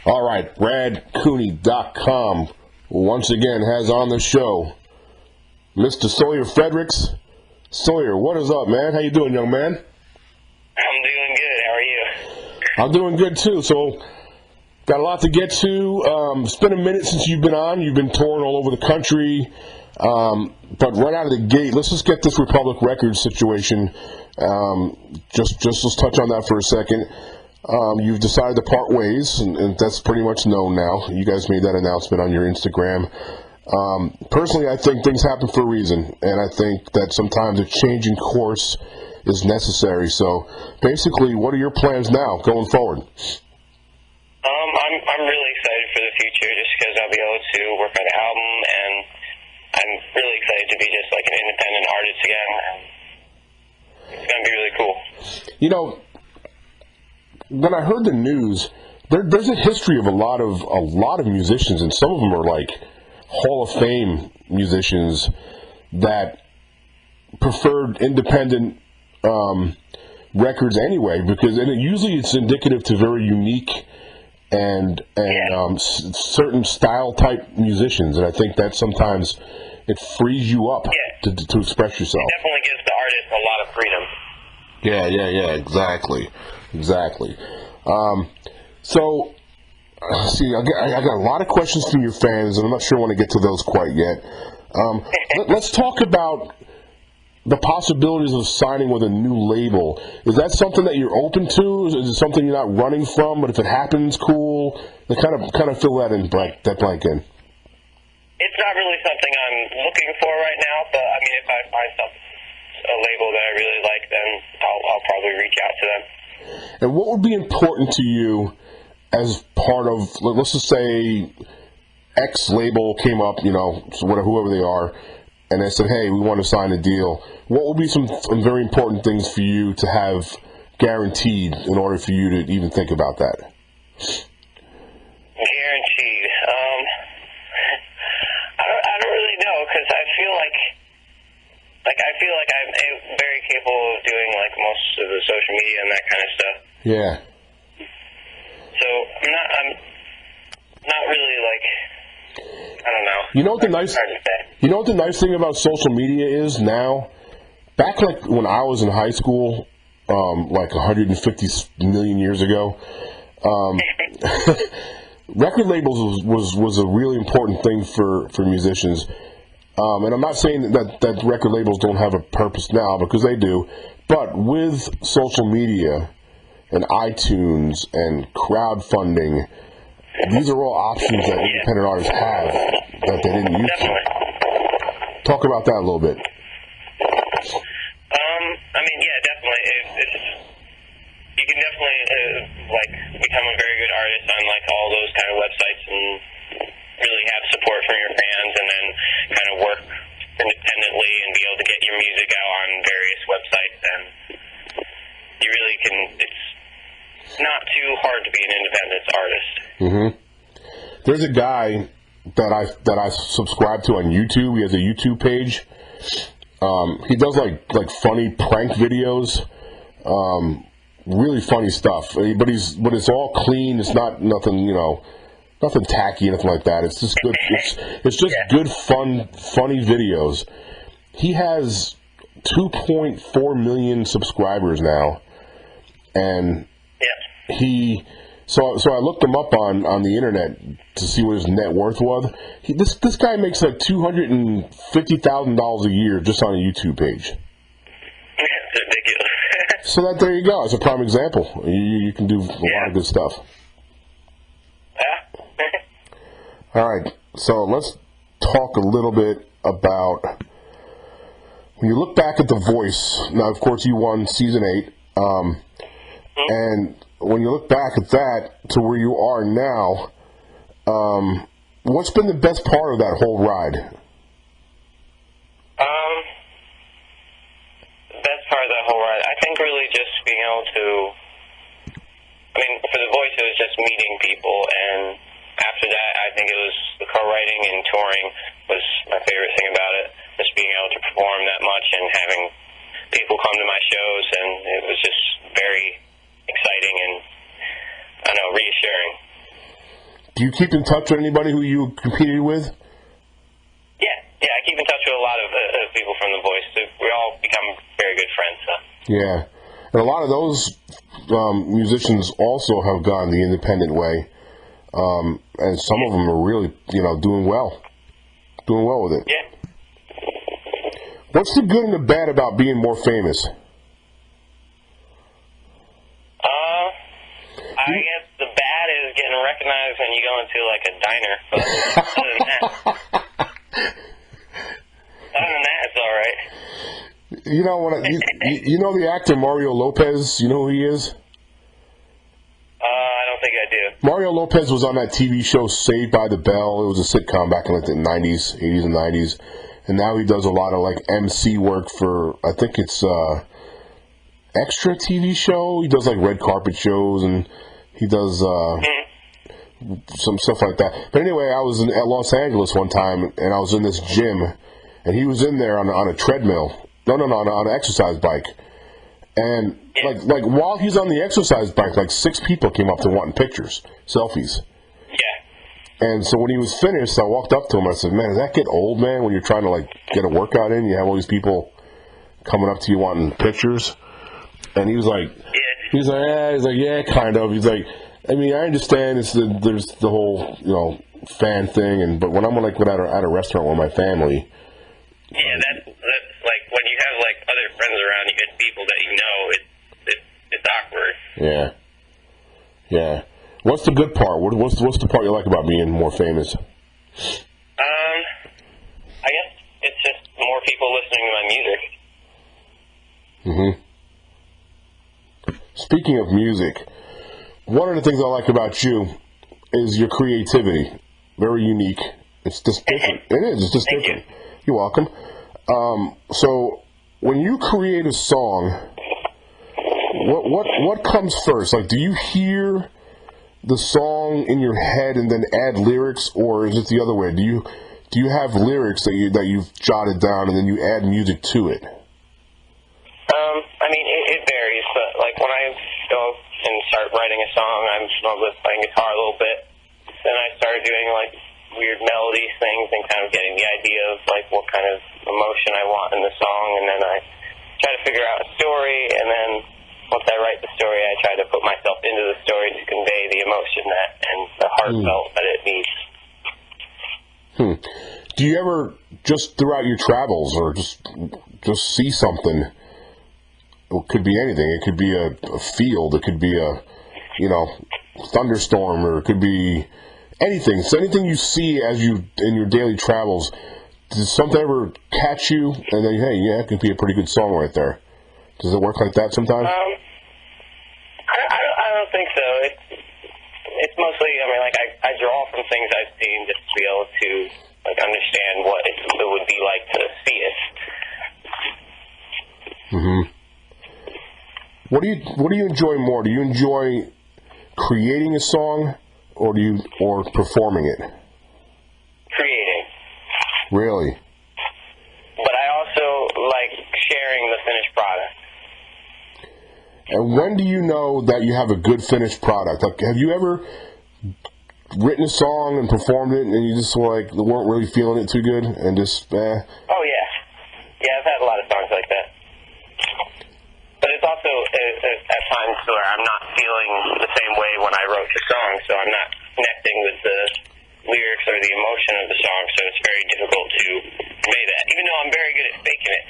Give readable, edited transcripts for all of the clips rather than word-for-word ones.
All right, BradCooney.com once again has on the show Mr. Sawyer Fredericks. Sawyer, what is up, man? How you doing, young man? I'm doing good. How are you? I'm doing good, too. So, got a lot to get to. It's been a minute since you've been on. You've been touring all over the country. But right out of the gate, let's just get this Republic Records situation. Just let's touch on that for a second. You've decided to part ways, and that's pretty much known now. You guys made that announcement on your Instagram. Personally, I think things happen for a reason, and I think that sometimes a change in course is necessary. So, basically, what are your plans now going forward? I'm really excited for the future just because I'll be able to work on the album, and I'm really excited to be just like an independent artist again. It's going to be really cool. You know, when I heard the news, there's a history of a lot of musicians, and some of them are like Hall of Fame musicians that preferred independent records anyway, because usually it's indicative to very unique and certain style type musicians, and I think that sometimes it frees you up to express yourself. It definitely gives the artist a lot of freedom. Yeah, exactly. So, see, I got a lot of questions from your fans, and I'm not sure I want to get to those quite yet. Let's talk about the possibilities of signing with a new label. Is that something that you're open to? Is it something you're not running from? But if it happens, cool. Kind of fill that blank in. It's not really something I'm looking for right now, but I mean, if I find a label that I really like, then I'll probably reach out to them. And what would be important to you as part of, let's just say, X label came up, whoever they are, and they said, hey, we want to sign a deal. What would be some very important things for you to have guaranteed in order for you to even think about that? Guaranteed. I don't really know, because I feel like I'm very capable of doing like most of the social media and that kind of stuff. Yeah. So I'm not really like, I don't know. You know what the nice thing about social media is now? Back like when I was in high school, like 150 million years ago, record labels was a really important thing for musicians. And I'm not saying that record labels don't have a purpose now, because they do. But with social media and iTunes and crowdfunding, these are all options that independent artists have that they didn't use. Definitely. Talk about that a little bit. I mean, yeah, definitely. You can definitely become a very good artist on like all those kind of websites and really have support from your fans, and then kind of work independently and be able to get your music out on various websites. And you really can. It's not too hard to be an independent artist. Mm-hmm. There's a guy that I subscribe to on YouTube. He has a YouTube page. He does like funny prank videos, really funny stuff. But it's all clean. It's not nothing nothing tacky, nothing like that. It's just good. It's just good, funny videos. He has 2.4 million subscribers now, and So I looked him up on the internet to see what his net worth was. This guy makes like $250,000 a year just on a YouTube page. It's ridiculous. So there you go. It's a prime example. You can do a lot of good stuff. Yeah. All right. So let's talk a little bit about when you look back at The Voice. Now, of course, you won season 8, and when you look back at that to where you are now, what's been the best part of that whole ride? The best part of that whole ride, I think, really just being able to. I mean, for The Voice, it was just meeting people, and after that, I think it was the co-writing and touring was my favorite thing about it. Just being able to perform that much and having people come to my shows, and it was just very exciting and, I don't know, reassuring. Do you keep in touch with anybody who you competed with? Yeah, I keep in touch with a lot of people from The Voice. So we all become very good friends. So. Yeah, and a lot of those musicians also have gone the independent way, and some of them are really, doing well with it. Yeah. What's the good and the bad about being more famous? I guess the bad is getting recognized when you go into like a diner. But other than that, it's all right. You know the actor Mario Lopez. You know who he is? I don't think I do. Mario Lopez was on that TV show Saved by the Bell. It was a sitcom back in like the 80s and 90s. And now he does a lot of like MC work for, I think it's Extra TV show. He does like red carpet shows, and he does some stuff like that. But anyway, I was at Los Angeles one time, and I was in this gym, and he was in there on a treadmill. No, on an exercise bike. And like while he's on the exercise bike, like 6 people came up to wanting pictures, selfies. Yeah. And so when he was finished, I walked up to him. I said, "Man, does that get old, man? When you're trying to like get a workout in, you have all these people coming up to you wanting pictures." And he was like, "Yeah, kind of." He's like, "I mean, I understand. There's the whole fan thing, but when I'm like at a restaurant with my family." Yeah, that's like when you have like other friends around you and people that you know, it's awkward. Yeah. What's the good part? What's the part you like about being more famous? I guess it's just more people listening to my music. Speaking of music, one of the things I like about you is your creativity. Very unique. It's just different. It is. It's just different. You're welcome. So when you create a song, what comes first? Like, do you hear the song in your head and then add lyrics, or is it the other way? Do you have lyrics that you've jotted down and then you add music to it? I mean, it varies, but like when I go and start writing a song, I'm playing guitar a little bit. Then I start doing like weird melody things and kind of getting the idea of like what kind of emotion I want in the song, and then I try to figure out a story, and then once I write the story, I try to put myself into the story to convey the emotion and the heartfelt that it needs. Do you ever, just throughout your travels, or just see something? It could be anything. It could be a field. It could be a thunderstorm, or it could be anything. So anything you see in your daily travels, does something ever catch you and then, hey, yeah, it could be a pretty good song right there? Does it work like that sometimes? I don't think so. It's mostly, I mean, like I draw from things I've seen just to be able to like understand what it would be like to see it. What do you enjoy more? Do you enjoy creating a song, or performing it? Creating. Really? But I also like sharing the finished product. And when do you know that you have a good finished product? Like, have you ever written a song and performed it, and you just weren't really feeling it too good, and just Oh yeah, I've had a lot of songs like that. But it's also at times where I'm not feeling the same way when I wrote the song, so I'm not connecting with the lyrics or the emotion of the song, so it's very difficult to convey that, even though I'm very good at faking it.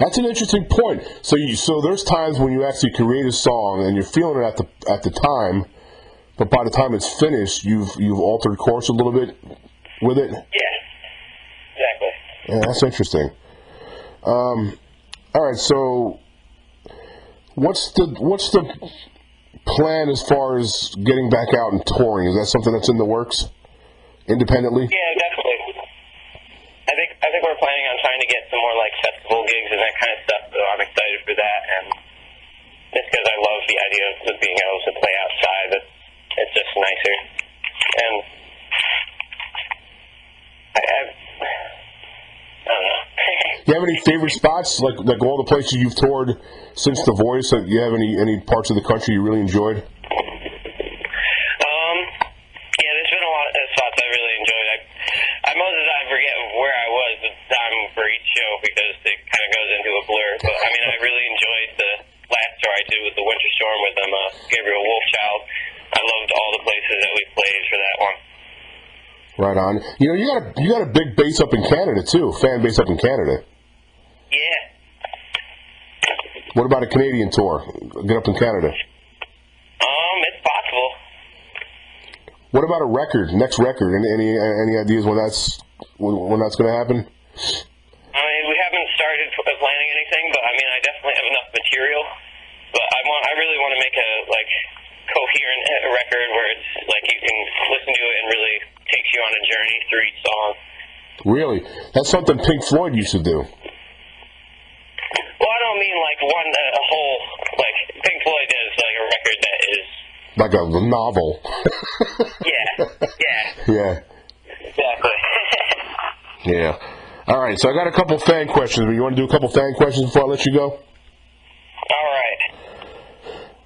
That's an interesting point. So there's times when you actually create a song and you're feeling it at the time, but by the time it's finished, you've altered course a little bit with it. Yeah, exactly. Yeah, that's interesting. All right, so what's the plan as far as getting back out and touring? Is that something that's in the works independently? Yeah, definitely. I think we're planning on trying to get some more like festival gigs and that kind of stuff, so I'm excited for that. And just because I love the idea of being able to play outside, it's just nicer. And I don't know. Do you have any favorite spots, like all the places you've toured since The Voice? Do you have any parts of the country you really enjoyed? Anthem, Gabriel Wolfchild. I loved all the places that we played for that one. Right on. You know, you got a big base up in Canada too, fan base up in Canada. Yeah. What about a Canadian tour? Get up in Canada. It's possible. What about a record? Next record? Any ideas when that's going to happen? I mean, we haven't started planning anything, but I mean, I definitely have enough material. But I really want to make a coherent record where it's like you can listen to it and really takes you on a journey through each song. Really? That's something Pink Floyd used to do. Well, I don't mean like a whole, like Pink Floyd does like a record that is like a novel. Yeah. Yeah. Exactly. Yeah. All right, so I got a couple fan questions. You want to do a couple fan questions before I let you go?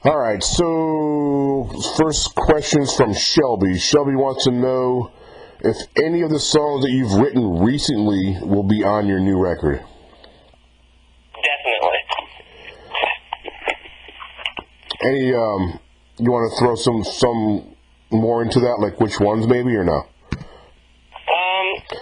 All right, so first question's from Shelby. Shelby wants to know if any of the songs that you've written recently will be on your new record. Definitely. Any, you want to throw some more into that, like which ones maybe, or no?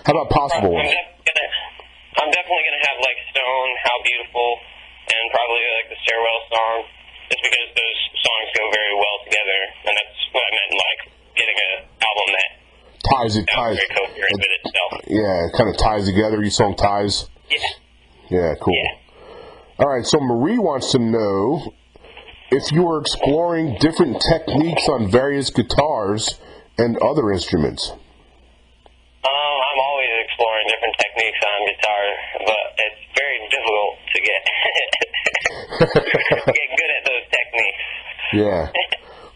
How about possible ones? I'm definitely going to have like Stone, How Beautiful, and probably like the Stairwell song, just because those songs go very well together, and that's what I meant, like getting an album that ties very coherent with itself. Yeah, it kind of ties together. Each song ties. Yeah. Yeah, cool. Yeah. All right, so Marie wants to know if you were exploring different techniques on various guitars and other instruments. I'm always exploring different techniques on guitar, but it's very difficult to get good at those techniques. Yeah.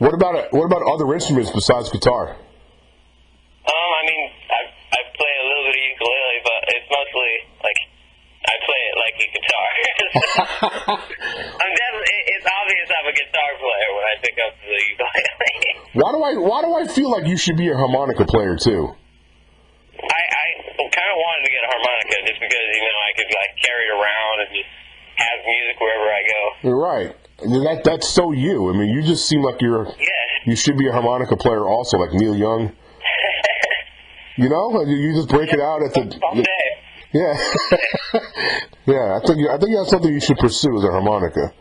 What about other instruments besides guitar? I mean, I play a little bit of ukulele, but it's mostly like I play it like a guitar. It's obvious I'm a guitar player when I pick up the ukulele. Why do I feel like you should be a harmonica player too? I kind of wanted to get a harmonica just because, I could like carry it around and just have music wherever I go. You're right. That's so you. I mean, you just seem like you should be a harmonica player also, like Neil Young. You just break it out at the someday. Yeah. Yeah, I think that's something you should pursue as a harmonica.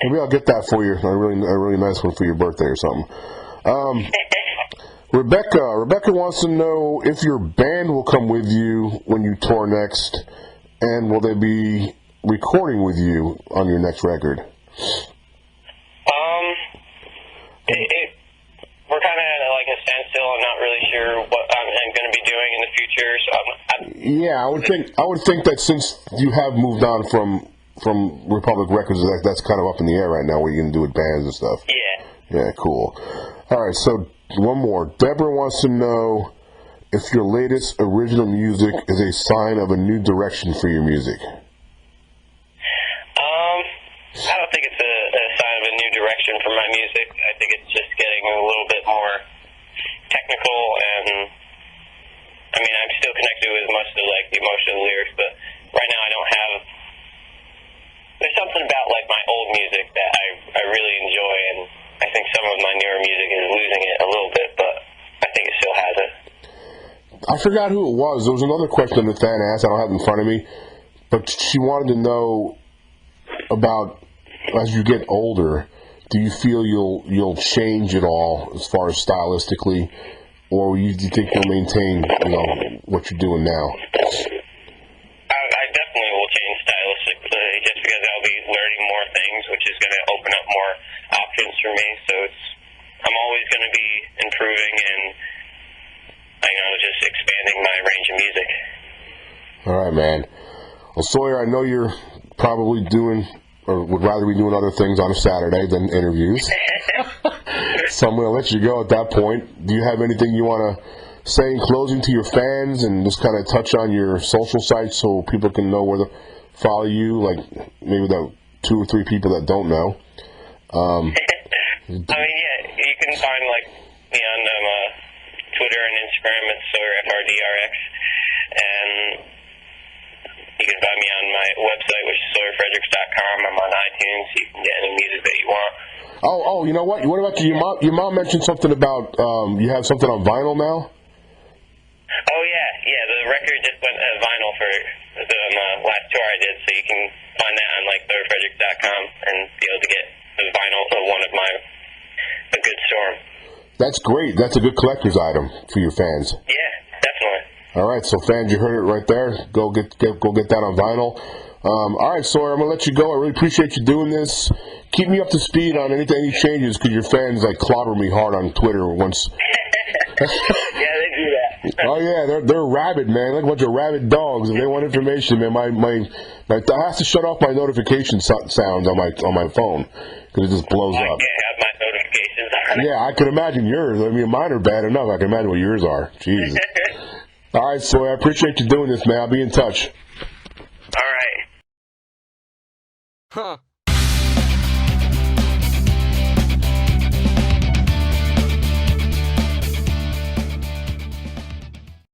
Maybe I'll get that for you, a really nice one for your birthday or something. Rebecca wants to know if your band will come with you when you tour next, and will they be recording with you on your next record? We're kind of at like a standstill. I'm not really sure what I'm going to be doing in the future. So I would think that since you have moved on from Republic Records, that's kind of up in the air right now. What you're going to do with bands and stuff. Yeah. Yeah, cool. All right, so one more. Deborah wants to know if your latest original music is a sign of a new direction for your music. I don't think it's a sign of a new direction for my music. I think it's just getting a little bit more technical, and I mean, I'm still connected with most of like the emotional lyrics, but right now I don't have. There's something about like my old music that I really enjoy, and I think some of my newer music is losing it a little bit, but I think it still has it. I forgot who it was. There was another question the fan asked. I don't have it in front of me, but she wanted to know about, as you get older, do you feel you'll change at all as far as stylistically, or do you think you'll maintain what you're doing now? I definitely will change stylistically, just because I'll be learning more things, which is going to open up more options for me. So I'm always going to be improving and just expanding my range of music. All right, man. Well, Sawyer, I know you're probably doing, or would rather be doing other things on a Saturday than interviews. So I'm going to let you go at that point. Do you have anything you want to say in closing to your fans, and just kind of touch on your social sites so people can know where to follow you, like maybe the 2 or 3 people that don't know? I mean, yeah, you can find me on Twitter and Instagram at Sawyer FRDRX, and you can find me on my website, which is SawyerFredericks.com. I'm on iTunes, so you can get any music that you want. Oh, you know what? What about your mom? Your mom mentioned something about you have something on vinyl now. Oh yeah. The record just went vinyl for the last tour I did, so you can find that on like SawyerFredericks.com and be able to get the vinyl of one of A Good Storm. That's great. That's a good collector's item for your fans. Yeah, definitely. All right, so fans, you heard it right there. Go get that on vinyl. All right, Sawyer, I'm gonna let you go. I really appreciate you doing this. Keep me up to speed on any changes, because your fans like clobber me hard on Twitter once. Yeah, they do that. Oh yeah, they're rabid, man. Like a bunch of rabid dogs. If they want information, man, my I have to shut off my notification sounds on my phone because it just blows up. I can't have my notifications on. Yeah, I can imagine yours. I mean, mine are bad enough. I can imagine what yours are. Jeez. All right, Sawyer, I appreciate you doing this, man. I'll be in touch. All right. Huh.